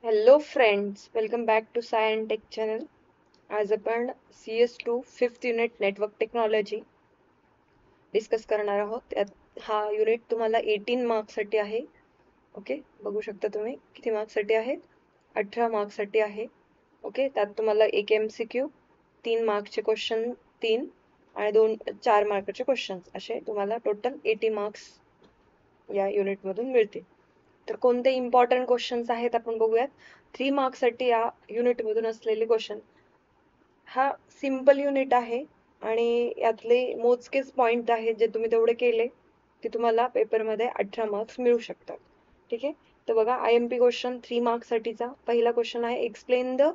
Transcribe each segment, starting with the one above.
Hello friends, welcome back to sci and tech channel. आज आपण CS2 fifth unit network technology discuss करणार आहोत. त्यात हा युनिट तुम्हाला 18 मार्क्ससाठी आहे. ओके, बघू शकता तुम्ही किती मार्क्ससाठी आहे. 18 मार्क्ससाठी आहे. ओके, त्यात तुम्हाला एक MCQ, 3 मार्क्सचे क्वेश्चन 3 आणि 4 मार्काचे क्वेश्चन असे तुम्हाला टोटल 80 मार्क्स या युनिटमधून मिळतील. तर कोणते इम्पॉर्टंट क्वेश्चन्स आहेत आपण बघूयात. 3 मार्क्ससाठी या युनिटमधून असलेले क्वेश्चन. हा सिम्पल युनिट आहे आणि यातले मोजकेच पॉइंट आहेत जे तुम्ही तेवढे केले की तुम्हाला पेपरमध्ये 18 मार्क्स मिळू शकतात. ठीक आहे, तर बघा IMP क्वेश्चन 3 मार्क्ससाठीचा पहिला क्वेश्चन आहे, explain the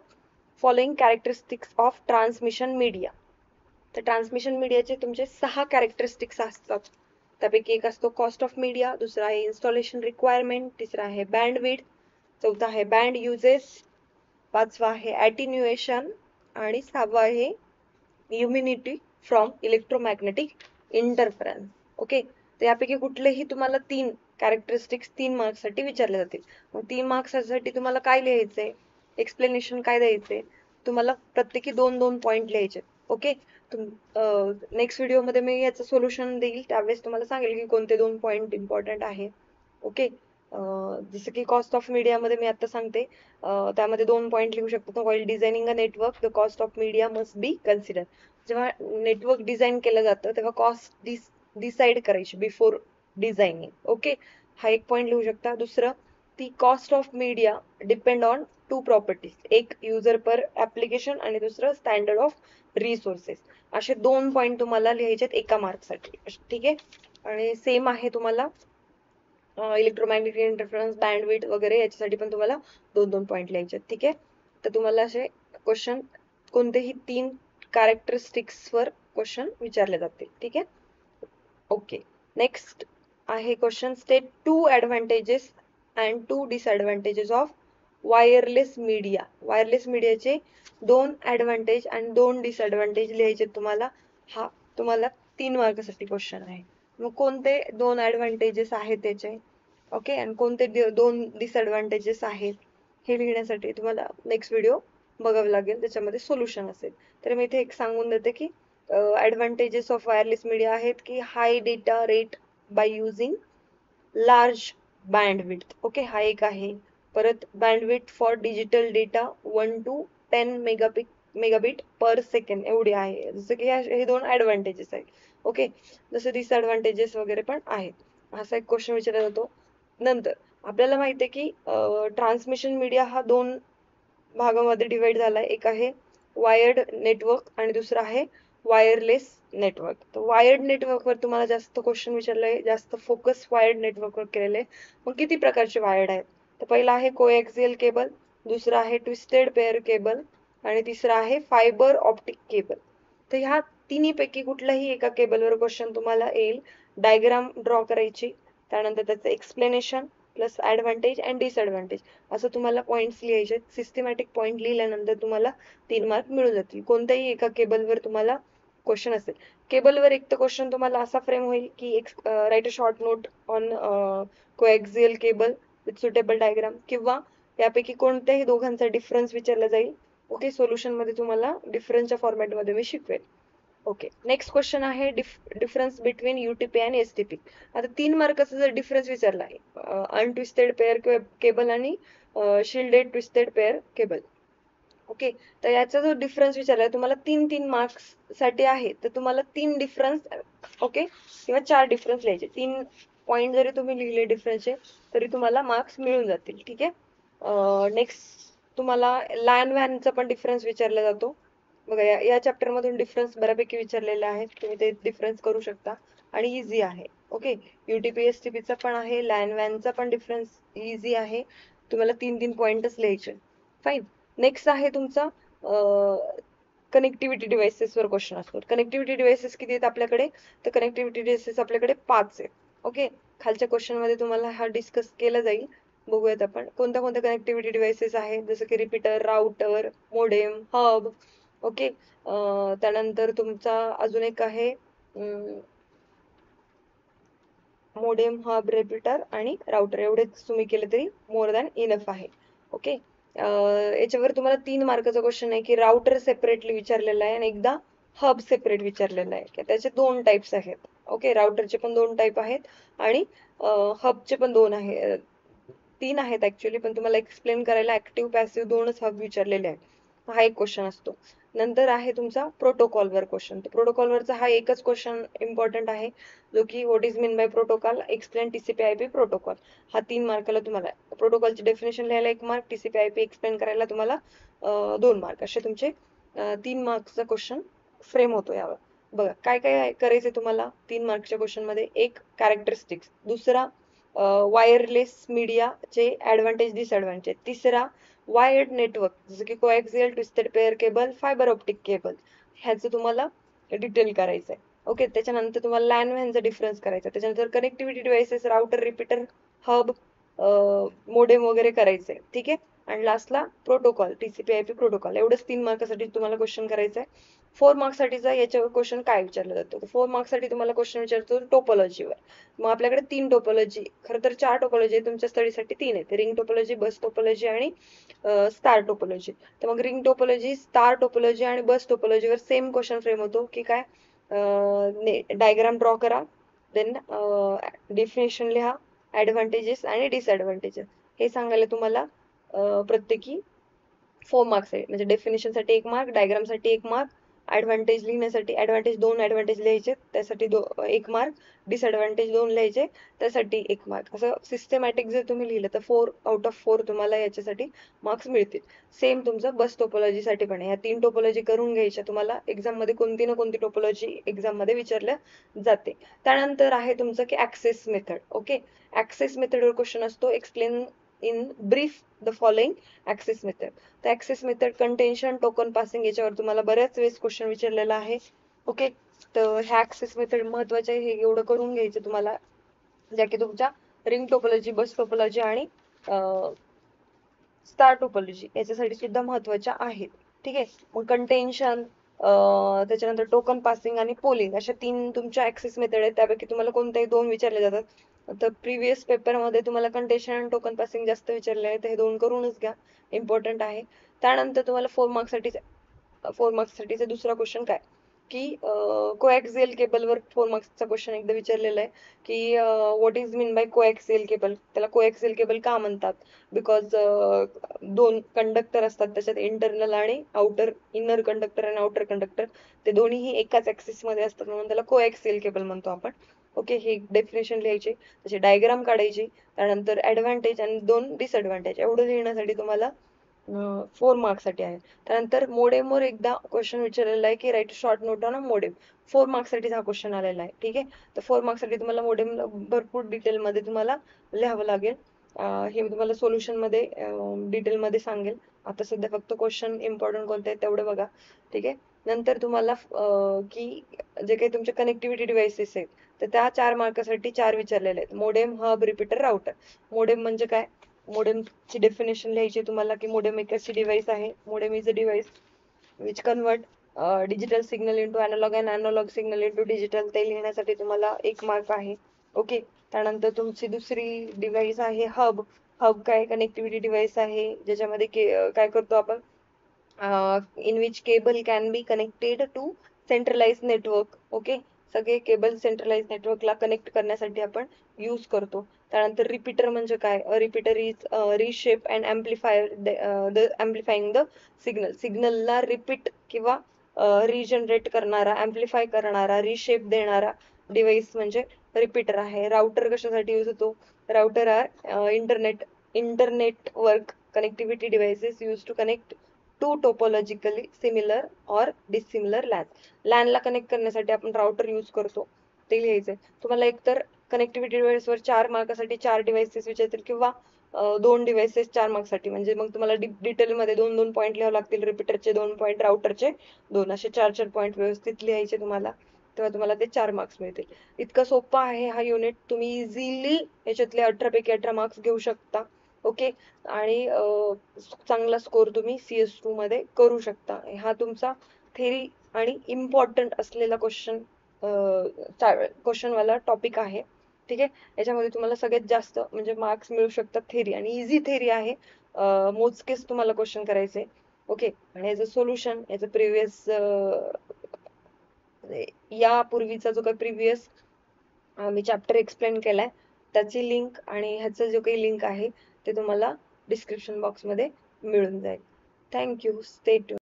following characteristics of transmission media. तर ट्रान्समिशन मीडियाचे तुमचे 6 कॅरेक्टरिस्टिक्स असतात. त्यापैकी एक असतो कॉस्ट ऑफ मीडिया, दुसरा आहे इन्स्टॉलेशन रिक्वायरमेंट, तिसरा आहे बँडविड्थ, चौथा आहे बँड युजेस, पाचवा आहे ॲटेन्युएशन आणि सहावा आहे immunity from electromagnetic interference. Okay, तर यापैकी कुठलेही तुम्हाला 3 कॅरेक्टरिस्टिक्स 3 मार्क्ससाठी विचारले जातील. मग 3 मार्क्ससाठी तुम्हाला काय लिहायचंय, एक्सप्लेनेशन काय द्यायचंय, तुम्हाला प्रत्येकी 2-2 पॉइंट लिहायचे. ओके, नेक्स्ट व्हिडिओमध्ये मी याचं सोल्युशन देईल, त्यावेळेस तुम्हाला सांगेल की कोणते 2 पॉइंट इम्पॉर्टंट आहे. ओके, जसं की कॉस्ट ऑफ मीडियामध्ये मी आता सांगते, त्यामध्ये 2 पॉइंट लिहू शकतो. While designing a network the cost of media must be consider. जेव्हा नेटवर्क डिझाईन केलं जातं तेव्हा कॉस्ट डिसाईड करायची बिफोर डिझायनिंग. ओके, हा एक पॉइंट लिहू शकता. दुसरं, ती cost of media depend on 2 properties, एक युजर पर ऍप्लिकेशन आणि दुसरं स्टँडर्ड ऑफ रिसोर्सेस. असे 2 पॉइंट तुम्हाला लिहायचे एका मार्कसाठी. ठीक आहे, आणि सेम आहे तुम्हाला इलेक्ट्रोमॅग्नेटिक इंटरफरन्स, बँडविड्थ वगैरे याच्यासाठी पण तुम्हाला 2-2 पॉइंट लिहायचे. ठीक आहे, तर तुम्हाला असे क्वेश्चन कोणतेही 3 कॅरेक्टरिस्टिक्सवर क्वेश्चन विचारले जातील. ठीक आहे, ओके. नेक्स्ट आहे question, state 2 advantages and 2 disadvantages of wireless media. Wireless मीडियाचे 2 ॲडव्हान्टेज आणि 2 डिसॲडव्हान्टेज लिहायचे तुम्हाला. हा तुम्हाला 3 मार्कासाठी क्वेश्चन आहे. मग कोणते 2 ॲडव्हान्टेजेस आहेत त्याचे, ओके, आणि कोणते 2 डिसॲडव्हान्टेजेस आहेत हे लिहिण्यासाठी तुम्हाला नेक्स्ट व्हिडिओ बघावं लागेल, त्याच्यामध्ये सोल्युशन असेल. तर मी इथे एक सांगून देते की ॲडव्हान्टेजेस ऑफ वायरलेस मीडिया आहेत की high data rate by using large bandwidth. Okay, हा एक आहे. परत bandwidth for digital data 1 to 10 megabit per second एवढी आहे. जसं की हे 2 ॲडव्हान्टेजेस आहेत. ओके, जसे डिसॲडव्हान्टेजेस वगैरे पण आहेत. असा एक क्वेश्चन विचारला जातो. नंतर आपल्याला माहिती आहे की ट्रान्समिशन मीडिया हा 2 भागामध्ये डिवाइड झालाय. एक आहे वायर्ड नेटवर्क आणि दुसरा आहे वायरलेस नेटवर्क. तर वायर्ड नेटवर्कवर तुम्हाला जास्त क्वेश्चन विचारले, जास्त फोकस वायर्ड नेटवर्कवर केलेले. मग किती प्रकारचे वायर्ड आहेत, तर पहिला आहे कोएक्सियल केबल, दुसरा आहे ट्विस्टेड पेअर केबल आणि तिसरा आहे फायबर ऑप्टिक केबल. तर ह्या तिन्हीपैकी कुठल्याही एका केबलवर क्वेश्चन तुम्हाला येईल. डायग्राम ड्रॉ करायची, त्यानंतर त्याचं explanation plus advantage and disadvantage असं तुम्हाला पॉईंट्स लिहायचे. सिस्टमॅटिक पॉईंट लिहिल्यानंतर तुम्हाला 3 मार्क मिळून जातील. कोणत्याही एका केबलवर तुम्हाला क्वेश्चन असेल. केबलवर एक तर क्वेश्चन तुम्हाला असा फ्रेम होईल की right a short note on coaxial cable with suitable diagram, किंवा यापैकी कोणत्याही दोघांचा डिफरन्स विचारला जाईल. ओके, सोल्युशनमध्ये तुम्हाला डिफरन्सच्या फॉर्मॅटमध्ये मी शिकवेल. ओके, नेक्स्ट क्वेश्चन आहे डिफरन्स बिटवीन UTP आणि STP. आता 3 मार्काचा जर डिफरन्स विचारला आहे अनट्विस्टेड पेअर केबल आणि शिल्डेड ट्विस्टेड पेअर केबल. ओके, तर याचा जो डिफरन्स विचारला तुम्हाला 3-3 मार्क्स साठी आहे, तर तुम्हाला 3 डिफरन्स, ओके, किंवा 4 डिफरन्स लिहायचे. 3 पॉईंट जरी तुम्ही लिहिले डिफरन्सचे तरी तुम्हाला मार्क्स मिळून जातील. ठीक आहे, नेक्स्ट तुम्हाला लॅन वॅनचा पण डिफरन्स विचारला जातो. बघा या चॅप्टर मधून डिफरन्स बऱ्यापैकी विचारलेले आहेत, तुम्ही ते डिफरन्स करू शकता आणि इझी आहे. ओके, UTP STP चा पण आहे, लॅन वॅनचा पण डिफरन्स इझी आहे. तुम्हाला 3-3 पॉइंटच लिहायचे. फाईन. नेक्स्ट आहे तुमचा कनेक्टिव्हिटी डिव्हाइसेसवर क्वेश्चन असतो. कनेक्टिव्हिटी डिव्हाइसेस किती आहेत आपल्याकडे, तर कनेक्टिव्हिटी डिव्हाइसेस आपल्याकडे 5 आहेत. ओके, खालच्या क्वेश्चन मध्ये तुम्हाला हा डिस्कस केला जाईल. बघूयात आपण कोणत्या कोणत्या कनेक्टिव्हिटी डिव्हाइसेस आहेत, जसं की repeater, router, modem, hub. Okay, त्यानंतर तुमचा अजून एक आहे मोडेम, हब, रिपीटर आणि राउटर. एवढेच तुम्ही केले तरी मोर दॅन इनफ आहे. ओके, याच्यावर तुम्हाला 3 मार्काचा क्वेश्चन आहे की राउटर सेपरेटली विचारलेला आहे आणि एकदा हब सेपरेट विचारलेला आहे की त्याचे 2 टाइप्स आहेत. ओके, राउटरचे पण 2 टाइप आहेत आणि हबचे पण 2 आहे. 3 आहेत ऍक्च्युली, पण तुम्हाला एक्सप्लेन करायला ऍक्टिव्ह पॅसिव्ह 2च हब विचारलेले आहेत. हा एक क्वेश्चन असतो. नंतर आहे तुमचा प्रोटोकॉलवर क्वेश्चन. तर प्रोटोकॉलवरचा हा एकच क्वेश्चन इम्पॉर्टंट आहे, जो की what is mean by protocol, explain TCP/IP protocol. हा 3 मार्काला तुम्हाला, प्रोटोकॉलची डेफिनेशन लिहायला 1 मार्क, TCP/IP एक्सप्लेन करायला तुम्हाला 2 मार्क, असे तुमचे 3 मार्क्सचा क्वेश्चन फ्रेम होतो यावर. बघा काय काय करायचंय तुम्हाला 3 मार्कच्या क्वेश्चन मध्ये. एक, कॅरेक्टरिस्टिक्स. दुसरा, वायरलेस मीडियाचे ऍडव्हान्टेज डिसएडव्हान्टेज. तिसरा, वायर्ड नेटवर्क जसं की coaxial, twisted pair cable, fibre optic cable, ह्याचं तुम्हाला डिटेल करायचंय. ओके, त्याच्यानंतर तुम्हाला लॅन वॅनचा डिफरन्स करायचा. त्याच्यानंतर connectivity devices, router, repeater, hub, modem वगैरे करायचंय. ठीक आहे. आणि लास्टला प्रोटोकॉल, TCP/IP प्रोटोकॉल. एवढंच 3 मार्कासाठी तुम्हाला क्वेश्चन करायचंय. 4 मार्क्ससाठीचा याच्यावर क्वेश्चन काय विचारलं जातं? 4 मार्क्ससाठी तुम्हाला क्वेश्चन विचारतो टोपोलॉजीवर. मग आपल्याकडे 3 टोपोलॉजी, खरं तर 4 टोपोलॉजी आहे, तुमच्या स्टडीसाठी 3 आहेत. रिंग टोपोलॉजी, बस टोपोलॉजी आणि स्टार टोपोलॉजी. तर मग रिंग टोपोलॉजी, स्टार टोपोलॉजी आणि बस टोपोलॉजीवर सेम क्वेश्चन फ्रेम होतो की काय, डायग्राम ड्रॉ करा, देन डेफिनेशन लिहा, ऍडव्हान्टेजेस आणि डिसएडव्हान्टेजेस. हे सांगायला तुम्हाला प्रत्येकी 4 मार्क्स आहे. म्हणजे डेफिनेशनसाठी 1 मार्क, डायग्रामसाठी 1 मार्क, ऍडव्हान्टेज लिहिण्यासाठी दोन ऍडव्हान्टेज लिहायचे त्यासाठी 1 मार्क, डिसएडव्हान्टेज 2 लिहायचे त्यासाठी 1 मार्क. असं सिस्टमॅटिक जर तुम्ही लिहिलं तर 4 आउट ऑफ 4 तुम्हाला याच्यासाठी मार्क्स मिळतील. सेम तुमचं बस टोपोलॉजीसाठी पण आहे. ह्या 3 टोपोलॉजी करून घ्यायच्या. तुम्हाला एक्झाम मध्ये कोणती ना कोणती टोपोलॉजी एक्झाम मध्ये विचारल्या जाते. त्यानंतर आहे तुमचं की ऍक्सेस मेथड. ओके, ऍक्सेस मेथडवर क्वेश्चन असतो, explain in brief the following access method. तर access method, contention, token passing, याच्यावर तुम्हाला बऱ्याच वेळेस क्वेश्चन विचारलेला आहे. ओके, तर ह्या ऍक्सेस मेथड महत्वाचे आहे, हे एवढं करून घ्यायचं तुम्हाला, ज्या की तुमच्या रिंग टोपोलॉजी, बस टोपोलॉजी आणि स्टार टोपोलॉजी याच्यासाठी सुद्धा महत्वाच्या आहेत. ठीक आहे. मग कंटेन्शन, त्याच्यानंतर टोकन पासिंग आणि पोलिंग, अशा 3 तुमच्या ऍक्सेस मेथड आहेत. त्यापैकी तुम्हाला कोणतेही 2 विचारले जातात. तर प्रिव्हियस पेपरमध्ये तुम्हाला कंटेन्शन आणि टोकन पासिंग जास्त विचारले आहे, तर हे 2 करूनच घ्या, इम्पॉर्टंट आहे. त्यानंतर तुम्हाला 4 मार्क्ससाठीचा दुसरा क्वेश्चन काय की कोएक्सियल केबलवर 4 मार्क्सचा क्वेश्चन एकदा विचारलेला आहे की what is mean by coaxial cable. त्याला कोएक्सियल केबल का म्हणतात? बिकॉज 2 कंडक्टर असतात त्याच्यात, इंटरनल आणि आउटर, इनर कंडक्टर आणि आउटर कंडक्टर, ते दोन्हीही एकाच ऍक्सिस मध्ये असतात म्हणून त्याला कोएक्सियल केबल म्हणतो आपण. ओके, हे डेफिनेशन लिहायचे, त्याचे डायग्राम काढायचे, त्यानंतर ऍडव्हान्टेज आणि 2 डिसएडव्हान्टेज, एवढं लिहिण्यासाठी तुम्हाला 4 मार्क्ससाठी आहे. त्यानंतर मोडेमवर एकदा क्वेश्चन विचारलेला आहे की write short note on a modem. 4 मार्क्ससाठी हा क्वेश्चन आलेला आहे. ठीक आहे. तर 4 मार्क्ससाठी तुम्हाला मोडेम भरपूर डिटेलमध्ये तुम्हाला लिहावं लागेल. हे मी तुम्हाला सोल्युशन मध्ये डिटेल मध्ये सांगेल. आता सध्या फक्त क्वेश्चन इम्पॉर्टंट कोणते आहेत तेवढे बघा. ठीक आहे. नंतर तुम्हाला की जे काही तुमचे कनेक्टिव्हिटी डिव्हाइसेस आहेत, तर त्या 4 मार्कासाठी 4 विचारलेले आहेत. Modem, hub, repeater, router. Modem म्हणजे काय? मोडेमची डेफिनेशन लिहायची तुम्हाला की मोडेम एक अशी डिव्हाइस आहे. Modem is a device which convert digital signal into analog and analog signal into digital. ते लिहिण्यासाठी तुम्हाला 1 मार्क आहे. ओके. त्यानंतर तुमची दुसरी डिव्हाइस आहे हब. हब काय? कनेक्टिव्हिटी डिव्हाइस आहे ज्याच्यामध्ये काय करतो आपण, in which cable can be connected to centralized network. Okay, सगळे केबल सेंट्रलाइज नेटवर्कला कनेक्ट करण्यासाठी आपण यूज करतो. त्यानंतर रिपीटर म्हणजे काय? Repeater is reshape and amplifier the amplifying the signal. सिग्नलला रिपीट किंवा रिजनरेट करणारा, ऍम्प्लिफाय करणारा, रिशेप देणारा डिव्हाइस म्हणजे रिपीटर आहे. राउटर कशासाठी यूज होतो? Router are internetwork connectivity devices use to connect to topologically similar or dissimilar LAN. लॅनला कनेक्ट करण्यासाठी आपण राउटर यूज करतो, ते लिहायचंय तुम्हाला. एकतर कनेक्टिव्हिटी डिव्हाइसवर 4 मार्कासाठी 4 डिव्हाइसेस विचारतील किंवा 2 डिव्हाइसेस 4 मार्क्ससाठी, म्हणजे मग तुम्हाला डिटेलमध्ये 2-2 पॉईंट लिहावे लागतील. रिपीटरचे 2 पॉईंट, राउटरचे 2, असे 4-4 पॉईंट व्यवस्थित लिहायचे तुम्हाला, तेव्हा तुम्हाला ते 4 मार्क्स मिळतील. इतका सोपा आहे हा युनिट. तुम्ही इझिली याच्यातले 18 पैकी 18 मार्क्स घेऊ शकता. ओके, आणि चांगला स्कोर तुम्ही CS2 मध्ये करू शकता. हा तुमचा थेरी आणि इम्पॉर्टंट असलेला क्वेश्चनवाला टॉपिक आहे. ठीक आहे. याच्यामध्ये तुम्हाला सगळ्यात जास्त म्हणजे मार्क्स मिळू शकतात थेरी, आणि इझी थेरी आहे. मोजकेच तुम्हाला क्वेश्चन करायचे. ओके. आणि याचं सोल्युशन, याचं प्रिव्हियस यापूर्वीचा जो काही प्रिव्हियस मी चॅप्टर एक्सप्लेन केलाय त्याची लिंक आणि ह्याचं जो काही लिंक आहे ते तुम्हाला डिस्क्रिप्शन बॉक्समध्ये मिळून जाईल. थँक्यू. Stay tune.